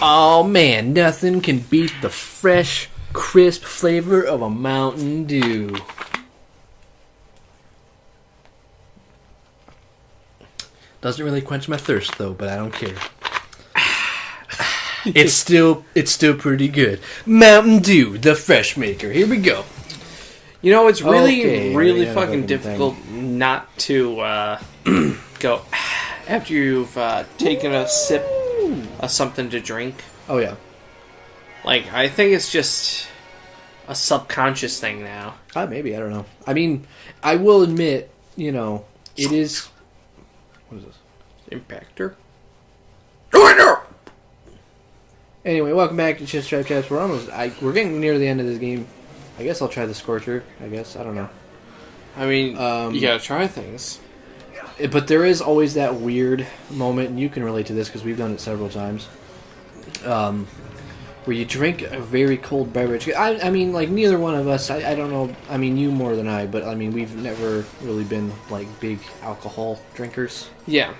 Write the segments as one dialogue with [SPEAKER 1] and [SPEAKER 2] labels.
[SPEAKER 1] Oh man, nothing can beat the fresh, crisp flavor of a Mountain Dew. Doesn't really quench my thirst though, but I don't care. It's still pretty good. Mountain Dew, the fresh maker. Here we go.
[SPEAKER 2] You know, it's really fucking difficult
[SPEAKER 1] thing.
[SPEAKER 2] Not to go after you've taken a sip of something to drink.
[SPEAKER 1] Oh yeah.
[SPEAKER 2] Like, I think it's just a subconscious thing now.
[SPEAKER 1] Maybe, I don't know. I mean, I will admit, you know, it is... What is this?
[SPEAKER 2] Impactor?
[SPEAKER 1] Anyway, welcome back to Chinstrap Chaps. We're getting near the end of this game. I guess I'll try the Scorcher. I don't know.
[SPEAKER 2] I mean, you gotta try things.
[SPEAKER 1] But there is always that weird moment, and you can relate to this because we've done it several times, where you drink a very cold beverage. I mean, like, neither one of us, I don't know, I mean, you more than I, but, I mean, we've never really been, like, big alcohol drinkers.
[SPEAKER 2] Yeah.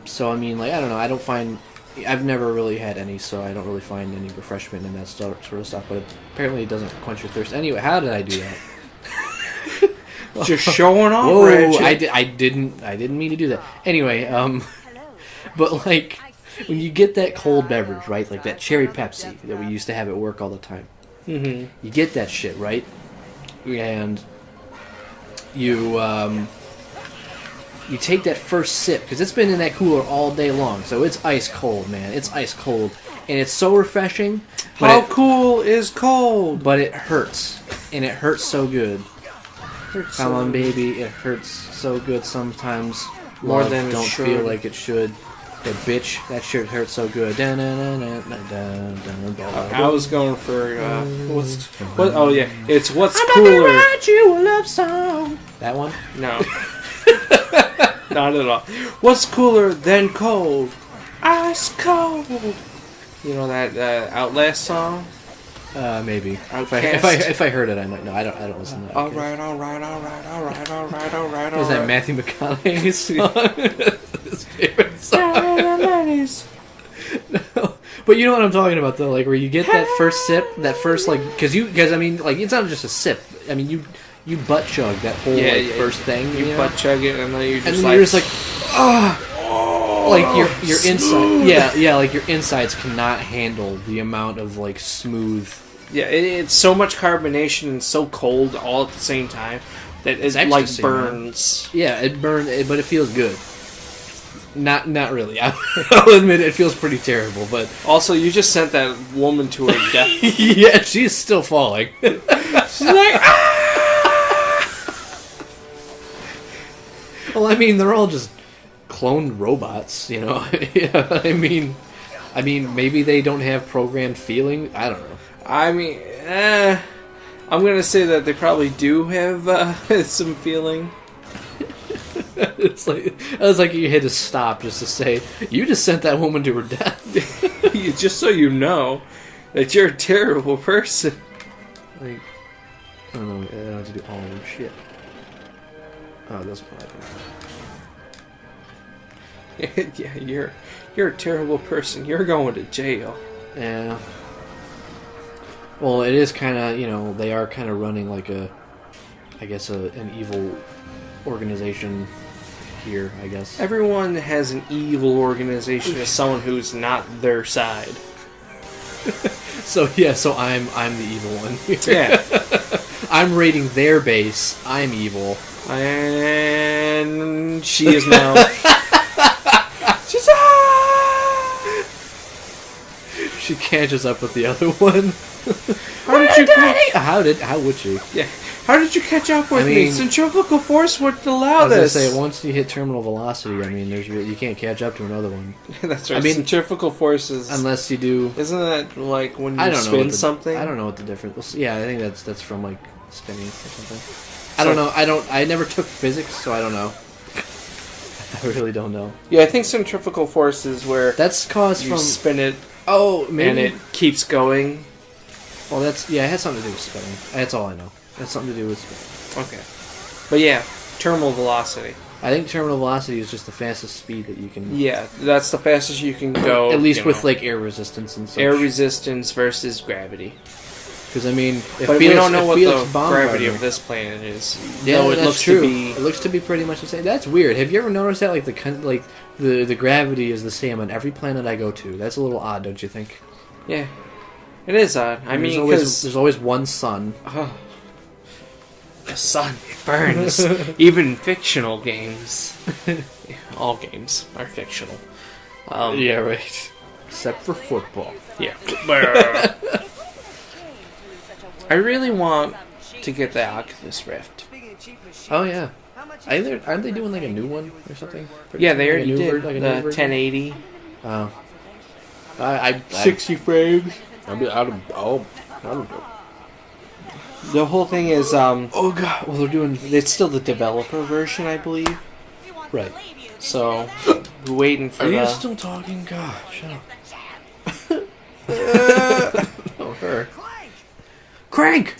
[SPEAKER 1] So, I mean, like, I don't know, I've never really had any, so I don't really find any refreshment in that sort of stuff, but apparently it doesn't quench your thirst. Anyway, how did I do that?
[SPEAKER 2] Just showing off.
[SPEAKER 1] Whoa, I didn't mean to do that. Anyway, but like, when you get that cold beverage, right, like that cherry Pepsi that we used to have at work all the time, you get that shit, right, and you take that first sip, because it's been in that cooler all day long, so it's ice cold, man. It's ice cold, and it's so refreshing.
[SPEAKER 2] How cool is cold?
[SPEAKER 1] But it hurts, and it hurts so good. Come on, baby, it hurts so good sometimes.
[SPEAKER 2] More
[SPEAKER 1] Love
[SPEAKER 2] than it
[SPEAKER 1] don't
[SPEAKER 2] should.
[SPEAKER 1] feel like it should. But bitch, that shit hurts so good.
[SPEAKER 2] I was going for what? Oh yeah, it's what's
[SPEAKER 1] I'm
[SPEAKER 2] cooler.
[SPEAKER 1] gonna write you a love song. That one?
[SPEAKER 2] No, not at all. What's cooler than cold? Ice cold. You know that Outlast song?
[SPEAKER 1] Maybe.
[SPEAKER 2] Outcast.
[SPEAKER 1] If I heard it, I might know. I don't listen to that.
[SPEAKER 2] All right.
[SPEAKER 1] Is that Matthew McConaughey's song? His favorite song. No. But you know what I'm talking about, though, like where you get that first sip, that first like, because I mean, like it's not just a sip. I mean, you butt chug that whole first thing.
[SPEAKER 2] You
[SPEAKER 1] know?
[SPEAKER 2] butt chug it, and then
[SPEAKER 1] you're just like, like your inside, like your insides cannot handle the amount of like smooth.
[SPEAKER 2] Yeah, it's so much carbonation and so cold all at the same time that it like burns.
[SPEAKER 1] Man. Yeah, it burns, but it feels good. Not really. I'll admit it feels pretty terrible, but
[SPEAKER 2] also you just sent that woman to her death.
[SPEAKER 1] Yeah, she's still falling.
[SPEAKER 2] She's like,
[SPEAKER 1] Well, I mean, they're all just cloned robots, you know. Yeah, I mean, maybe they don't have programmed feeling. I don't know.
[SPEAKER 2] I mean, I'm gonna say that they probably do have some feeling.
[SPEAKER 1] It's like I was like you had to stop just to say you just sent that woman to her death.
[SPEAKER 2] Just so you know that you're a terrible person.
[SPEAKER 1] Like, I don't know. I don't have to do all of shit. Oh, that's what I do.
[SPEAKER 2] Yeah, you're a terrible person. You're going to jail.
[SPEAKER 1] Yeah. Well, it is kind of, you know, they are kind of running like an evil organization here, I guess.
[SPEAKER 2] Everyone has an evil organization as someone who's not their side.
[SPEAKER 1] So I'm the evil one here.
[SPEAKER 2] Yeah.
[SPEAKER 1] I'm raiding their base. I'm evil.
[SPEAKER 2] And she is now. She's
[SPEAKER 1] She catches up with the other one. How would she?
[SPEAKER 2] Yeah. How did you catch up with me? Centrifugal force wouldn't allow this.
[SPEAKER 1] I was gonna say, once you hit terminal velocity, I mean, you can't catch up to another one.
[SPEAKER 2] That's right. I mean, centrifugal forces.
[SPEAKER 1] Unless you do.
[SPEAKER 2] Isn't that like when you spin something?
[SPEAKER 1] I don't know what the difference. Yeah, I think that's from like spinning or something. I don't know. I never took physics, so I don't know. I really don't know.
[SPEAKER 2] Yeah, I think centrifugal force is where
[SPEAKER 1] that's caused
[SPEAKER 2] you
[SPEAKER 1] from
[SPEAKER 2] spin it.
[SPEAKER 1] Oh, maybe.
[SPEAKER 2] And it keeps going.
[SPEAKER 1] Well, it has something to do with spinning. That's all I know. It has something to do with spinning.
[SPEAKER 2] Okay. But yeah, terminal velocity.
[SPEAKER 1] I think terminal velocity is just the fastest speed that you can...
[SPEAKER 2] Yeah, that's the fastest you can go.
[SPEAKER 1] At least with, like, air resistance and such.
[SPEAKER 2] Air resistance versus gravity.
[SPEAKER 1] Because, I mean...
[SPEAKER 2] But we don't know what the gravity of this planet is.
[SPEAKER 1] Yeah,
[SPEAKER 2] no, it
[SPEAKER 1] that's
[SPEAKER 2] looks
[SPEAKER 1] true.
[SPEAKER 2] To be...
[SPEAKER 1] It looks to be pretty much the same. That's weird. Have you ever noticed that, like, the gravity is the same on every planet I go to? That's a little odd, don't you think?
[SPEAKER 2] Yeah. It is odd. I mean, because...
[SPEAKER 1] There's always one sun.
[SPEAKER 2] The sun burns. Even fictional games. All games are fictional.
[SPEAKER 1] Yeah, right. Except for football.
[SPEAKER 2] Yeah. I really want to get the Oculus Rift.
[SPEAKER 1] Oh, yeah. Aren't they doing, like, a new one or something?
[SPEAKER 2] Yeah, they already did.
[SPEAKER 1] Like
[SPEAKER 2] the 1080.
[SPEAKER 1] Oh.
[SPEAKER 2] 60 frames.
[SPEAKER 1] I don't know.
[SPEAKER 2] The whole thing is,
[SPEAKER 1] oh god, well they're doing...
[SPEAKER 2] It's still the developer version, I believe.
[SPEAKER 1] Right.
[SPEAKER 2] So, we're waiting for
[SPEAKER 1] Are you still talking? God, shut up. Oh, her. Crank!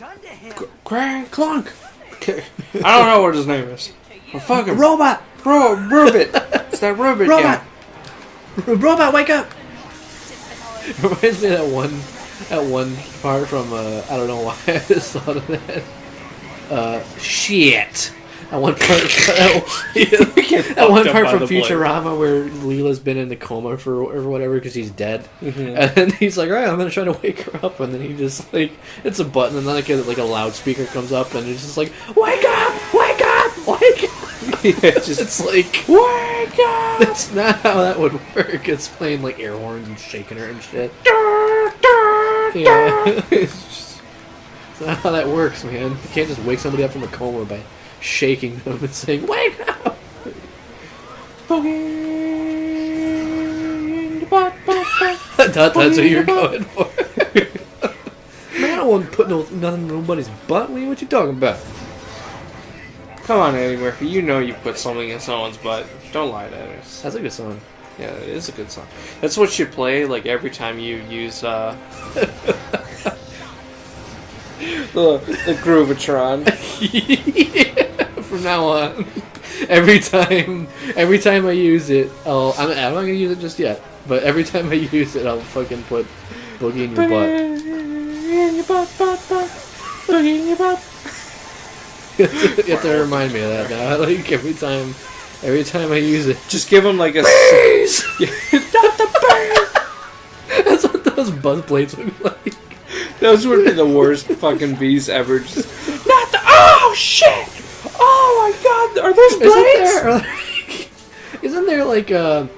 [SPEAKER 2] Crank!
[SPEAKER 1] Clunk!
[SPEAKER 2] I don't know what his name is. Oh, fuck him.
[SPEAKER 1] Robot!
[SPEAKER 2] Robot! It's that robot
[SPEAKER 1] Robot!
[SPEAKER 2] guy.
[SPEAKER 1] Robot, wake up! Reminds me of that one part from, I don't know why I just thought of that. Shit! That one part, that one part from Futurama where Leela's been in the coma or whatever because he's dead, and then he's like, "Alright, I'm gonna try to wake her up," and then he just like it's a button, and then like a loudspeaker comes up, and it's just like, "Wake up! Wake up! Wake up!" Yeah, it's like, "Wake up!" That's not how that would work. It's playing like air horns and shaking her and shit. Yeah, it's not how that works, man. You can't just wake somebody up from a coma by shaking them and saying, "Wake up!" That's what you're going for. Man, I don't want to put nothing in nobody's butt. What you talking about?
[SPEAKER 2] Come on, Eddie Murphy. You know you put something in someone's butt. Don't lie to us.
[SPEAKER 1] That's a good song.
[SPEAKER 2] Yeah, it is a good song. That's what you play, like, every time you use, the Groovatron.
[SPEAKER 1] Yeah, from now on. Every time I use it, I'm not gonna use it just yet, but every time I use it, I'll fucking put Boogie in your butt.
[SPEAKER 2] In your butt, Boogie in your butt.
[SPEAKER 1] You have to remind me of that now. Like every time I use it,
[SPEAKER 2] just give them like a
[SPEAKER 1] bees. Not the bees. That's what those buzz plates look like.
[SPEAKER 2] Those would be the worst fucking bees ever. Just, not the. Oh shit! Oh my god! Are those blades?
[SPEAKER 1] Isn't there like I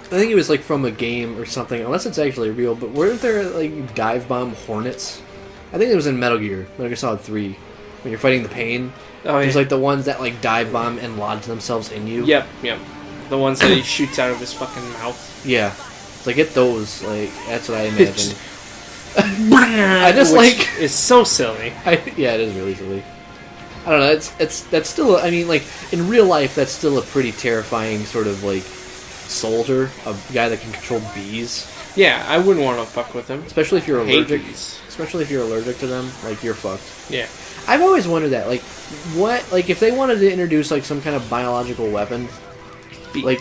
[SPEAKER 1] think it was like from a game or something, unless it's actually real. But weren't there like dive bomb hornets? I think it was in Metal Gear Solid 3. When you're fighting the pain, there's like the ones that like dive bomb and lodge themselves in you.
[SPEAKER 2] Yep. The ones that he shoots out of his fucking mouth.
[SPEAKER 1] Yeah, so get those. Like that's what I imagine.
[SPEAKER 2] I just like it's so silly.
[SPEAKER 1] Yeah, it is really silly. I don't know. That's still. I mean, like in real life, that's still a pretty terrifying sort of like soldier, a guy that can control bees.
[SPEAKER 2] Yeah, I wouldn't want to fuck with him,
[SPEAKER 1] especially if you're allergic.
[SPEAKER 2] Bees.
[SPEAKER 1] Especially if you're allergic to them, like you're fucked.
[SPEAKER 2] Yeah.
[SPEAKER 1] I've always wondered that, like, what, like, if they wanted to introduce, like, some kind of biological weapon,
[SPEAKER 2] bees.
[SPEAKER 1] Like,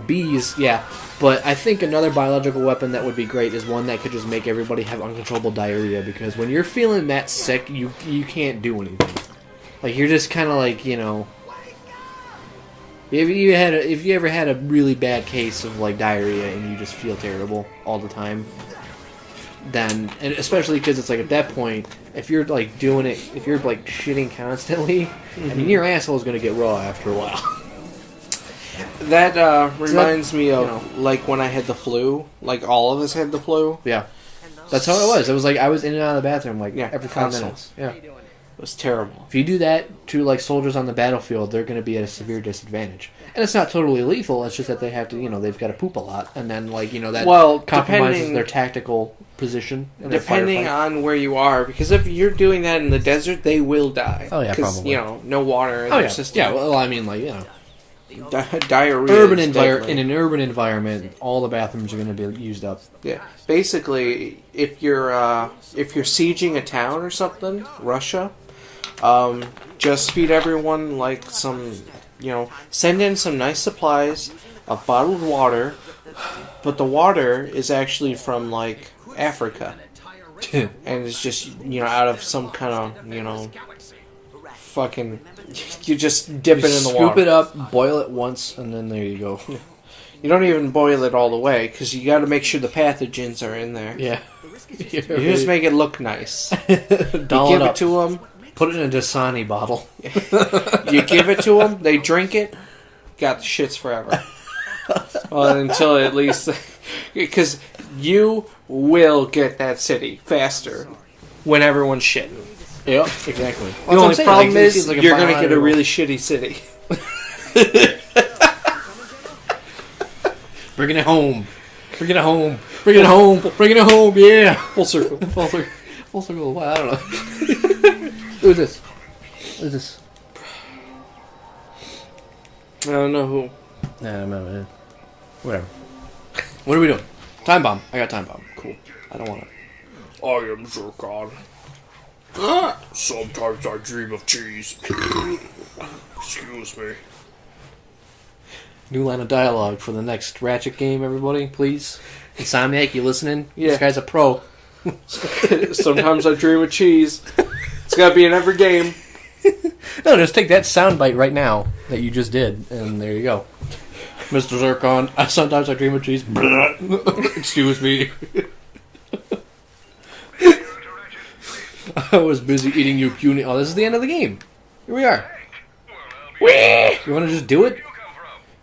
[SPEAKER 1] bees, yeah, but I think another biological weapon that would be great is one that could just make everybody have uncontrollable diarrhea, because when you're feeling that sick, you can't do anything. Like, you're just kind of like, you know, if you ever had a really bad case of, like, diarrhea and you just feel terrible all the time, then, and especially because it's like at that point, if you're like doing it, if you're like shitting constantly, I mean your asshole is gonna get raw after a while.
[SPEAKER 2] That reminds me of like when I had the flu. Like all of us had the flu.
[SPEAKER 1] Yeah, that's how it was. It was like I was in and out of the bathroom like every 5 minutes. Yeah,
[SPEAKER 2] it was terrible.
[SPEAKER 1] If you do that to like soldiers on the battlefield, they're gonna be at a severe disadvantage. And it's not totally lethal. It's just that they have to, they've got to poop a lot, and then like that compromises their tactical position.
[SPEAKER 2] Depending on where you are, because if you're doing that in the desert, they will die.
[SPEAKER 1] Oh yeah, probably.
[SPEAKER 2] No water in their system.
[SPEAKER 1] Yeah, well, I mean, like
[SPEAKER 2] diarrhea.
[SPEAKER 1] In an urban environment, all the bathrooms are going to be used up.
[SPEAKER 2] Yeah, basically, if you're sieging a town or something, Russia, just feed everyone like some send in some nice supplies of bottled water, but the water is actually from like Africa, and it's just out of some kind of fucking. You just dip it in the water.
[SPEAKER 1] Scoop it up, boil it once, and then there you go.
[SPEAKER 2] You don't even boil it all the way because you got to make sure the pathogens are in there.
[SPEAKER 1] Yeah.
[SPEAKER 2] You just make it look nice.
[SPEAKER 1] You
[SPEAKER 2] give it to them.
[SPEAKER 1] Put it in a Dasani bottle.
[SPEAKER 2] You give it to them. They drink it. Got the shits forever. Well, until at least... Because you will get that city faster when everyone's shitting.
[SPEAKER 1] Yeah, exactly.
[SPEAKER 2] The only problem is you're going to get a really shitty city.
[SPEAKER 1] Bringing it home. Bringing it home. Bringing it home. Bringing it home. Yeah. Full circle. Full circle. Full circle. Well, I don't know. Who is this? Who is this?
[SPEAKER 2] I don't know who.
[SPEAKER 1] Nah, no. Whatever. What are we doing? Time bomb. I got time bomb. Cool. I don't want it.
[SPEAKER 2] I am Zircon. Sometimes I dream of cheese. Excuse me.
[SPEAKER 1] New line of dialogue for the next Ratchet game, everybody, please. Insomniac, you listening?
[SPEAKER 2] Yeah.
[SPEAKER 1] This guy's a pro.
[SPEAKER 2] Sometimes I dream of cheese. It's gotta be in every game.
[SPEAKER 1] No, just take that soundbite right now that you just did, and there you go. Mr. Zircon, sometimes I dream of cheese. Excuse me. I was busy eating you puny. Oh, this is the end of the game. Here we are. You want to just do it?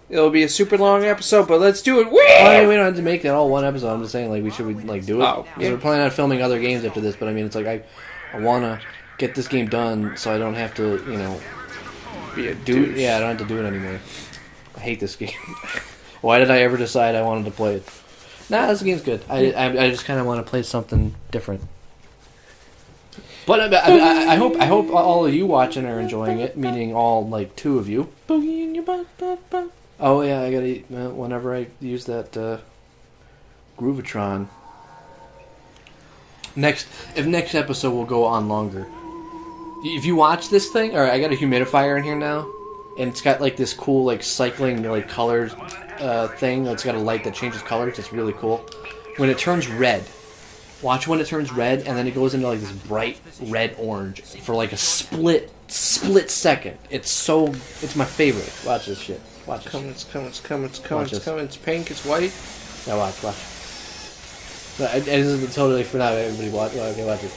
[SPEAKER 2] It'll be a super long episode, but let's do it.
[SPEAKER 1] I mean, we don't have to make that all one episode. I'm just saying, like, we should do it.
[SPEAKER 2] Oh,
[SPEAKER 1] yeah. We're planning on filming other games after this, but I mean, it's like I want to get this game done so I don't have to,
[SPEAKER 2] be a douche.
[SPEAKER 1] Yeah, I don't have to do it anymore. I hate this game. Why did I ever decide I wanted to play it? Nah, this game's good. I just kind of want to play something different. But I hope all of you watching are enjoying it. Meaning all like 2 of you. Boogie in your butt. Oh yeah, I gotta eat whenever I use that Groovatron. Next episode will go on longer. If you watch this thing, or I got a humidifier in here now, and it's got like this cool like cycling like colors thing. It's got a light that changes colors. It's really cool. When it turns red, watch when it turns red, and then it goes into like this bright red orange for like a split second. It's my favorite. Watch this shit. Watch it.
[SPEAKER 2] It's coming. It's pink. It's white.
[SPEAKER 1] Yeah, watch. No, it isn't totally for now. Everybody watch. Okay, watch it.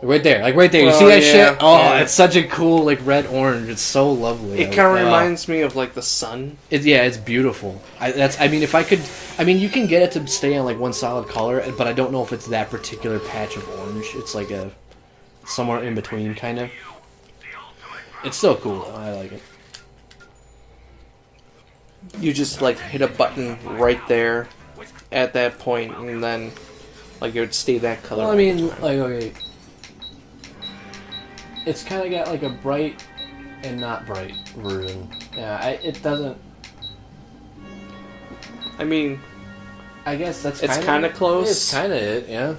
[SPEAKER 1] Right there. You see that shit? Oh, yeah. It's such a cool like red orange. It's so lovely.
[SPEAKER 2] It kind of reminds me of like the sun.
[SPEAKER 1] It's beautiful. You can get it to stay on like one solid color, but I don't know if it's that particular patch of orange. It's like a somewhere in between kind of. It's still cool though. I like it.
[SPEAKER 2] You just like hit a button right there at that point, and then like it would stay that color.
[SPEAKER 1] Well, I mean, like okay, it's kind of got like a bright and not bright version. Yeah, it doesn't.
[SPEAKER 2] I mean,
[SPEAKER 1] I guess it's
[SPEAKER 2] kind of close.
[SPEAKER 1] It's kind of it, yeah.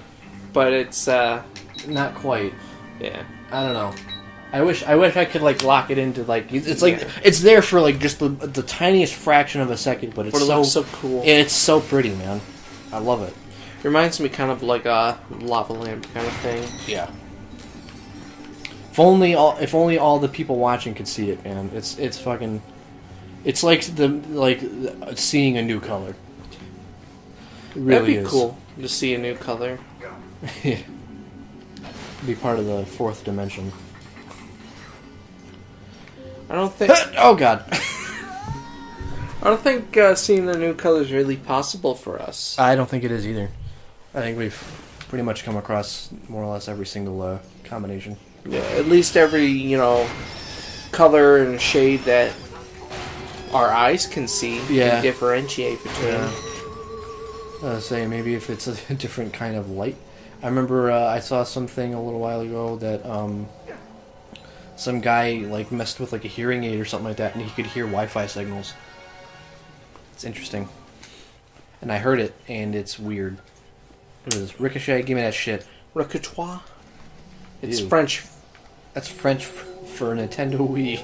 [SPEAKER 2] But it's
[SPEAKER 1] not quite.
[SPEAKER 2] Yeah,
[SPEAKER 1] I don't know. I wish I could like lock it into like it's like it's there for like just the tiniest fraction of a second, but it's
[SPEAKER 2] so cool.
[SPEAKER 1] It's so pretty, man. I love it.
[SPEAKER 2] Reminds me kind of like a lava lamp kind of thing.
[SPEAKER 1] Yeah. If only all the people watching could see it, man. It's fucking. It's like seeing a new color. It really
[SPEAKER 2] That'd be cool to see a new color.
[SPEAKER 1] Yeah. Be part of the 4th dimension.
[SPEAKER 2] I don't think.
[SPEAKER 1] Oh God.
[SPEAKER 2] I don't think seeing the new color is really possible for us.
[SPEAKER 1] I don't think it is either. I think we've pretty much come across more or less every single combination.
[SPEAKER 2] Yeah, at least every color and shade that our eyes can see.
[SPEAKER 1] Yeah.
[SPEAKER 2] Can differentiate between.
[SPEAKER 1] Yeah. Say maybe if it's a different kind of light. I remember I saw something a little while ago that some guy like messed with like a hearing aid or something like that, and he could hear Wi-Fi signals. It's interesting. And I heard it, and it's weird. What is this? Ricochet, give me that shit.
[SPEAKER 2] Ricochet? It's
[SPEAKER 1] Ew.
[SPEAKER 2] French.
[SPEAKER 1] That's French for Nintendo Wii.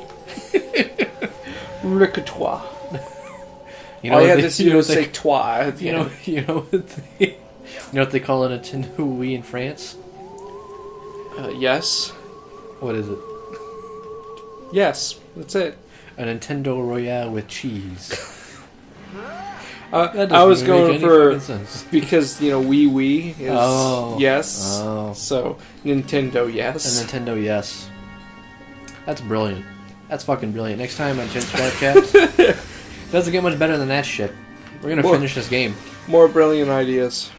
[SPEAKER 2] Repertoire.
[SPEAKER 1] You know
[SPEAKER 2] All you
[SPEAKER 1] what
[SPEAKER 2] had
[SPEAKER 1] they-
[SPEAKER 2] to do
[SPEAKER 1] you know
[SPEAKER 2] was
[SPEAKER 1] what they-
[SPEAKER 2] say toi at the
[SPEAKER 1] You know,
[SPEAKER 2] end.
[SPEAKER 1] you know what they call a Nintendo Wii in France?
[SPEAKER 2] Yes.
[SPEAKER 1] What is it?
[SPEAKER 2] Yes. That's it.
[SPEAKER 1] A Nintendo Royale with cheese. That
[SPEAKER 2] I
[SPEAKER 1] doesn't
[SPEAKER 2] was
[SPEAKER 1] even make
[SPEAKER 2] going
[SPEAKER 1] any
[SPEAKER 2] for
[SPEAKER 1] fucking sense.
[SPEAKER 2] because Wii is yes.
[SPEAKER 1] Oh.
[SPEAKER 2] So Nintendo
[SPEAKER 1] A
[SPEAKER 2] yes.
[SPEAKER 1] Nintendo, yes. That's brilliant. That's fucking brilliant. Next time on Chinstrap Chaps, doesn't get much better than that shit. We're gonna finish this game.
[SPEAKER 2] More brilliant ideas.